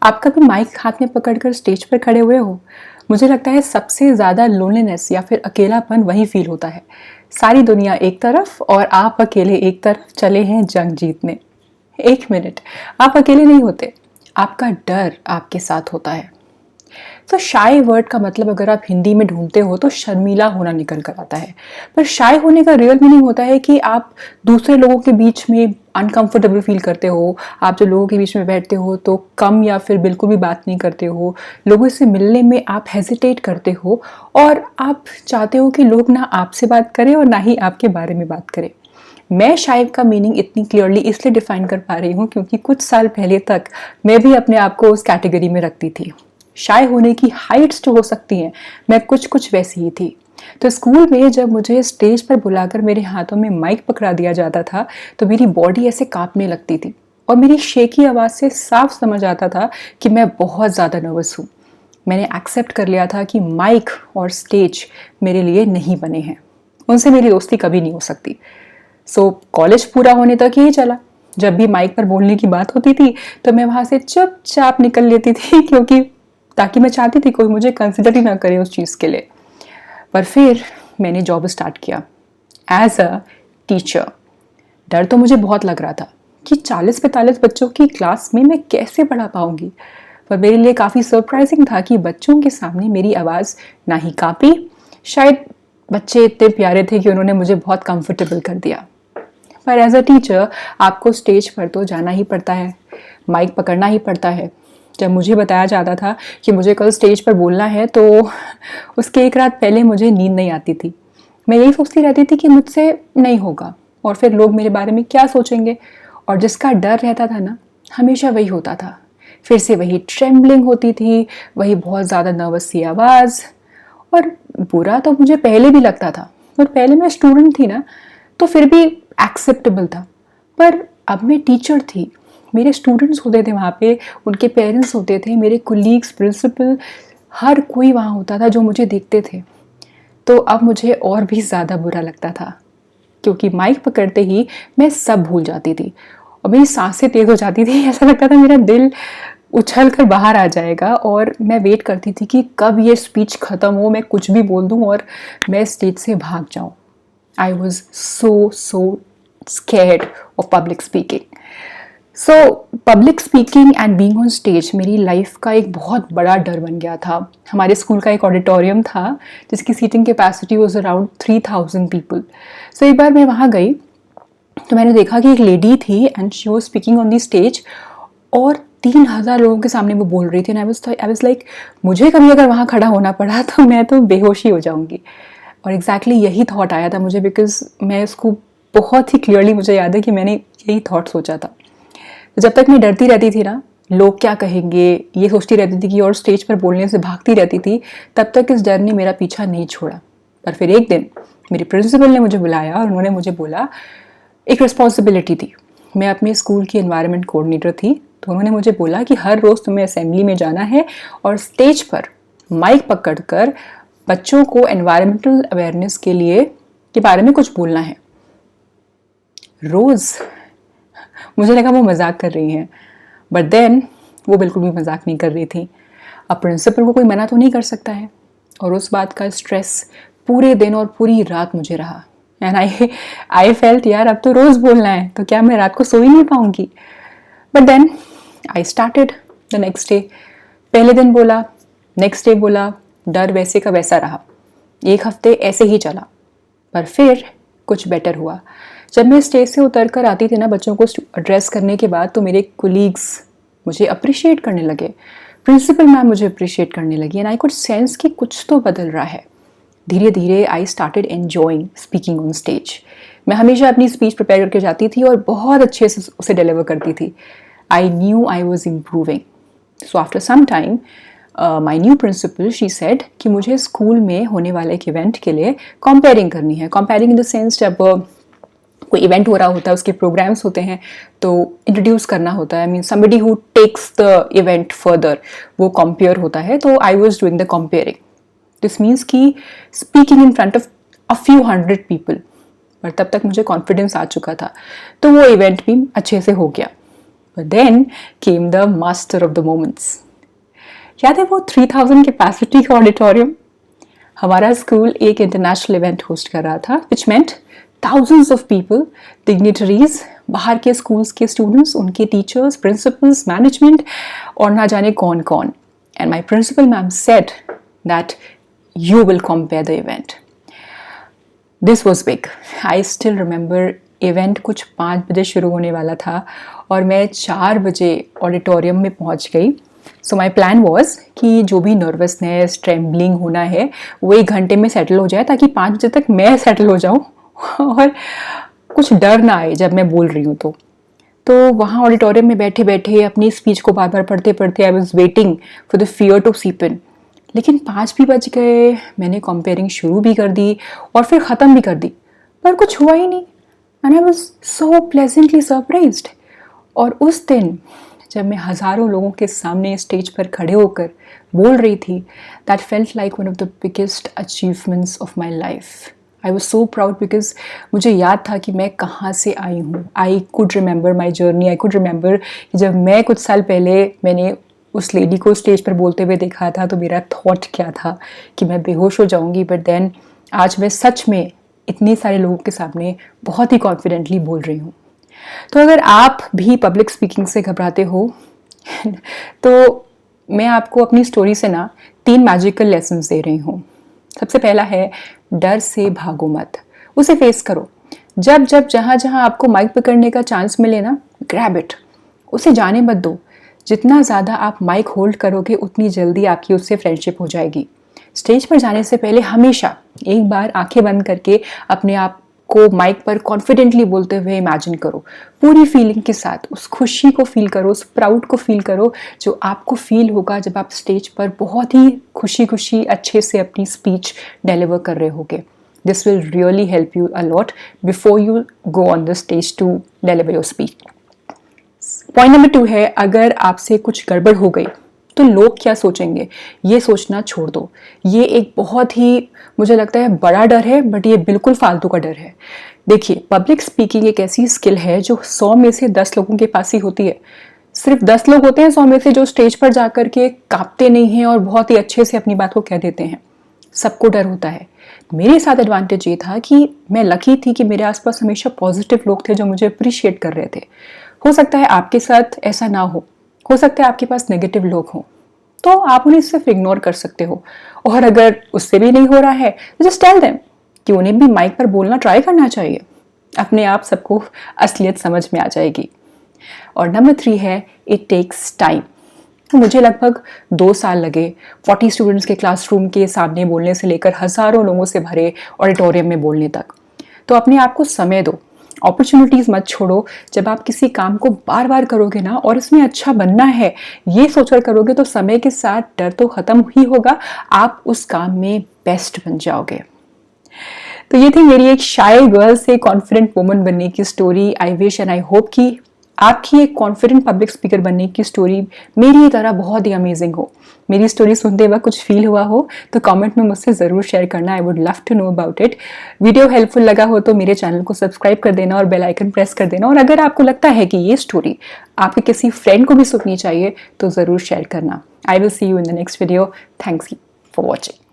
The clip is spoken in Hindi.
आप कभी माइक हाथ में पकड़कर स्टेज पर खड़े हुए हो? मुझे लगता है सबसे ज़्यादा लोनलीनेस या फिर अकेलापन वही फील होता है। सारी दुनिया एक तरफ और आप अकेले एक तरफ चले हैं जंग जीतने। एक मिनट, आप अकेले नहीं होते, आपका डर आपके साथ होता है। तो शाय वर्ड का मतलब अगर आप हिंदी में ढूंढते हो तो शर्मीला होना निकल कर आता है। पर शाय होने का रियल मीनिंग होता है कि आप दूसरे लोगों के बीच में अनकंफर्टेबल फील करते हो। आप जो लोगों के बीच में बैठते हो तो कम या फिर बिल्कुल भी बात नहीं करते हो। लोगों से मिलने में आप हेजिटेट करते हो और आप चाहते हो कि लोग ना आपसे बात करें और ना ही आपके बारे में बात करें। मैं शायद का मीनिंग इतनी क्लियरली इसलिए डिफाइन कर पा रही हूँ क्योंकि कुछ साल पहले तक मैं भी अपने आप को उस कैटेगरी में रखती थी। शाय होने की हाइट्स जो हो सकती हैं, मैं कुछ कुछ वैसी ही थी। तो स्कूल में जब मुझे स्टेज पर बुलाकर मेरे हाथों में माइक पकड़ा दिया जाता था तो मेरी बॉडी ऐसे कांपने लगती थी और मेरी शेकी आवाज़ से साफ समझ आता था कि मैं बहुत ज़्यादा नर्वस हूँ। मैंने एक्सेप्ट कर लिया था कि माइक और स्टेज मेरे लिए नहीं बने हैं, उनसे मेरी दोस्ती कभी नहीं हो सकती। सो कॉलेज पूरा होने तक यही चला। जब भी माइक पर बोलने की बात होती थी तो मैं वहाँ से चुपचाप निकल लेती थी क्योंकि ताकि मैं चाहती थी कोई मुझे कंसिडर ही ना करे उस चीज़ के लिए। पर फिर मैंने जॉब स्टार्ट किया एज अ टीचर। डर तो मुझे बहुत लग रहा था कि 40-45 बच्चों की क्लास में मैं कैसे पढ़ा पाऊंगी। पर मेरे लिए काफ़ी सरप्राइजिंग था कि बच्चों के सामने मेरी आवाज़ ना ही कांपी, शायद बच्चे इतने प्यारे थे कि उन्होंने मुझे बहुत कंफर्टेबल कर दिया। पर एज अ टीचर आपको स्टेज पर तो जाना ही पड़ता है, माइक पकड़ना ही पड़ता है। जब मुझे बताया जाता था कि मुझे कल स्टेज पर बोलना है तो उसके एक रात पहले मुझे नींद नहीं आती थी। मैं यही सोचती रहती थी कि मुझसे नहीं होगा और फिर लोग मेरे बारे में क्या सोचेंगे। और जिसका डर रहता था ना, हमेशा वही होता था। फिर से वही ट्रेम्बलिंग होती थी, वही बहुत ज़्यादा नर्वस सी आवाज़। और बुरा तो मुझे पहले भी लगता था, और पहले मैं स्टूडेंट थी ना तो फिर भी एक्सेप्टेबल था। पर अब मैं टीचर थी, मेरे स्टूडेंट्स होते थे वहाँ पे, उनके पेरेंट्स होते थे, मेरे कोलीग्स, प्रिंसिपल, हर कोई वहाँ होता था जो मुझे देखते थे। तो अब मुझे और भी ज़्यादा बुरा लगता था क्योंकि माइक पकड़ते ही मैं सब भूल जाती थी और मेरी सांसें तेज हो जाती थी। ऐसा लगता था मेरा दिल उछल कर बाहर आ जाएगा और मैं वेट करती थी कि कब ये स्पीच ख़त्म हो, मैं कुछ भी बोल दूँ और मैं स्टेज से भाग जाऊँ। I was so scared of public speaking. So public speaking and being on stage मेरी लाइफ का एक बहुत बड़ा डर बन गया था। हमारे स्कूल का एक ऑडिटोरियम था जिसकी seating capacity was around 3000 people. So एक बार मैं वहाँ गई तो मैंने देखा कि एक लेडी थी and she was speaking on the stage और 3000 लोगों के सामने वो बोल रही थी। आई वाज लाइक, मुझे कभी अगर वहाँ खड़ा होना पड़ा तो मैं तो बेहोशी हो जाऊंगी। और एग्जैक्टली यही थॉट आया था मुझे, बिकॉज मैं उसको बहुत ही क्लियरली मुझे याद है कि मैंने यही थॉट सोचा था। तो जब तक मैं डरती रहती थी ना, लोग क्या कहेंगे ये सोचती रहती थी कि, और स्टेज पर बोलने से भागती रहती थी, तब तक इस डर ने मेरा पीछा नहीं छोड़ा। पर फिर एक दिन मेरी प्रिंसिपल ने मुझे बुलाया और उन्होंने मुझे बोला, एक रिस्पॉन्सिबिलिटी थी। मैं अपने स्कूल की एनवायरनमेंट कोऑर्डिनेटर थी, तो उन्होंने मुझे बोला कि हर रोज़ तुम्हें असेंबली में जाना है और स्टेज पर माइक पकड़कर बच्चों को एनवायरमेंटल अवेयरनेस के बारे में कुछ बोलना है। रोज़ मुझे लगा वो मजाक कर रही हैं, बट देन वो बिल्कुल भी मजाक नहीं कर रही थी। अब प्रिंसिपल को कोई मना तो नहीं कर सकता है, और उस बात का स्ट्रेस पूरे दिन और पूरी रात मुझे रहा। एंड आई फेल्ट, यार अब तो रोज़ बोलना है तो क्या मैं रात को सो ही नहीं पाऊंगी। But then I started the next day. पहले दिन बोला, नेक्स्ट डे बोला, डर वैसे का वैसा रहा। एक हफ्ते ऐसे ही चला, पर फिर कुछ बेटर हुआ। जब मैं स्टेज से उतर कर आती थी ना बच्चों को एड्रेस करने के बाद, तो मेरे कोलीग्स मुझे अप्रिशिएट करने लगे, प्रिंसिपल मैम मुझे अप्रिशिएट करने लगी, एंड आई कुड सेंस कि कुछ तो बदल रहा है। धीरे धीरे I started enjoying speaking on stage. मैं हमेशा अपनी स्पीच प्रिपेयर करके जाती थी और बहुत अच्छे से उसे डिलीवर करती थी। I knew I was improving. So after some time my new principal she said कि मुझे स्कूल में होने वाले एक इवेंट के लिए कंपेयरिंग करनी है। कंपेयरिंग इन द सेंस, जब कोई इवेंट हो रहा होता है, उसके प्रोग्राम्स होते हैं, तो इंट्रोड्यूस करना होता है। I mean somebody who takes the event further, वो कंपेयर होता है। तो I was doing the compering. This means कि speaking in front of a few hundred people. पर तब तक मुझे कॉन्फिडेंस आ चुका था, तो वो इवेंट भी अच्छे से हो गया। But then came the master of the moments. याद है वो 3000 कैपेसिटी का ऑडिटोरियम? हमारा स्कूल एक इंटरनेशनल इवेंट होस्ट कर रहा था, विच मेंट thousands of people, dignitaries, बाहर के स्कूल्स के स्टूडेंट्स, उनके टीचर्स, प्रिंसिपल्स, मैनेजमेंट और ना जाने कौन कौन. And my principal ma'am said that you will compare the event. This was big. I still remember event कुछ 5 बजे शुरू होने वाला था और मैं 4 बजे ऑडिटोरियम में पहुंच गई. सो माई प्लान वॉज कि जो भी नर्वसनेस, ट्रेम्बलिंग होना है वो 1 घंटे में सेटल हो जाए ताकि 5 बजे तक मैं सेटल हो जाऊँ और कुछ डर ना आए जब मैं बोल रही हूँ. तो वहाँ ऑडिटोरियम में बैठे बैठे अपनी स्पीच को बार बार पढ़ते पढ़ते I was waiting for the fear to seep in. लेकिन 5 भी बज गए, मैंने कंपेयरिंग शुरू भी कर दी और फिर ख़त्म भी कर दी, पर कुछ हुआ ही नहीं. And I was so pleasantly surprised. और उस दिन जब मैं हज़ारों लोगों के सामने स्टेज पर खड़े होकर बोल रही थी, that felt like one of the biggest achievements of my life. I was so proud because मुझे याद था कि मैं कहाँ से आई हूँ. I could remember my journey. I could remember कि जब मैं कुछ साल पहले मैंने उस लेडी को स्टेज पर बोलते हुए देखा था तो मेरा थॉट क्या था कि मैं बेहोश हो जाऊँगी. बट देन आज मैं सच में इतने सारे लोगों के सामने बहुत ही कॉन्फिडेंटली बोल रही हूँ. तो अगर आप भी पब्लिक स्पीकिंग से घबराते हो तो मैं आपको अपनी स्टोरी से ना 3 मैजिकल लेसन्स दे रही हूँ. सबसे पहला है, डर से भागो मत, उसे फेस करो. जब जब जहाँ जहाँ आपको माइक पकड़ने का चांस मिले ना, ग्रैब इट, उसे जाने मत दो. जितना ज़्यादा आप माइक होल्ड करोगे उतनी जल्दी आपकी उससे फ्रेंडशिप हो जाएगी. स्टेज पर जाने से पहले हमेशा एक बार आंखें बंद करके अपने आप को माइक पर कॉन्फिडेंटली बोलते हुए इमेजिन करो, पूरी फीलिंग के साथ. उस खुशी को फील करो, उस प्राउड को फील करो जो आपको फील होगा जब आप स्टेज पर बहुत ही खुशी खुशी अच्छे से अपनी स्पीच डिलीवर कर रहे होगे. This will really help you a lot before you go on the stage to deliver your speech. Point number 2 है, अगर आपसे कुछ गड़बड़ हो गई तो लोग क्या सोचेंगे ये सोचना छोड़ दो. ये एक बहुत ही मुझे लगता है बड़ा डर है, बट ये बिल्कुल फालतू का डर है. देखिए, पब्लिक स्पीकिंग एक ऐसी स्किल है जो 100 में से 10 लोगों के पास ही होती है. सिर्फ 10 लोग होते हैं 100 में से जो स्टेज पर जाकर के कांपते नहीं हैं और बहुत ही अच्छे से अपनी बात को कह देते हैं. सबको डर होता है. मेरे साथ एडवांटेज ये था कि मैं लकी थी कि मेरे आसपास हमेशा पॉजिटिव लोग थे जो मुझे अप्रिशिएट कर रहे थे. हो सकता है आपके साथ ऐसा ना हो सकता है आपके पास नेगेटिव लोग हों, तो आप उन्हें सिर्फ इग्नोर कर सकते हो. और अगर उससे भी नहीं हो रहा है तो जस्ट टेल देम कि उन्हें भी माइक पर बोलना ट्राई करना चाहिए. अपने आप सबको असलियत समझ में आ जाएगी. और नंबर 3 है, इट टेक्स टाइम. मुझे लगभग 2 साल लगे 40 स्टूडेंट्स के क्लासरूम के सामने बोलने से लेकर हज़ारों लोगों से भरे ऑडिटोरियम में बोलने तक. तो अपने आप को समय दो, अपॉर्चुनिटीज़ मत छोड़ो. जब आप किसी काम को बार बार करोगे ना और इसमें अच्छा बनना है ये सोचकर करोगे तो समय के साथ डर तो ख़त्म ही होगा, आप उस काम में बेस्ट बन जाओगे. तो ये थी मेरी एक शाय गर्ल से कॉन्फिडेंट वुमन बनने की story. I wish and I hope कि आपकी एक कॉन्फिडेंट पब्लिक स्पीकर बनने की स्टोरी मेरी तरह बहुत ही अमेजिंग हो. मेरी स्टोरी सुनते वक्त कुछ फील हुआ हो तो कमेंट में मुझसे ज़रूर शेयर करना. I would love to know about it. Video helpful लगा हो तो मेरे चैनल को सब्सक्राइब कर देना और बेल आइकन प्रेस कर देना. और अगर आपको लगता है कि ये स्टोरी आपके किसी फ्रेंड को भी सुननी चाहिए तो ज़रूर शेयर करना. I will see you in the next video. Thanks for watching.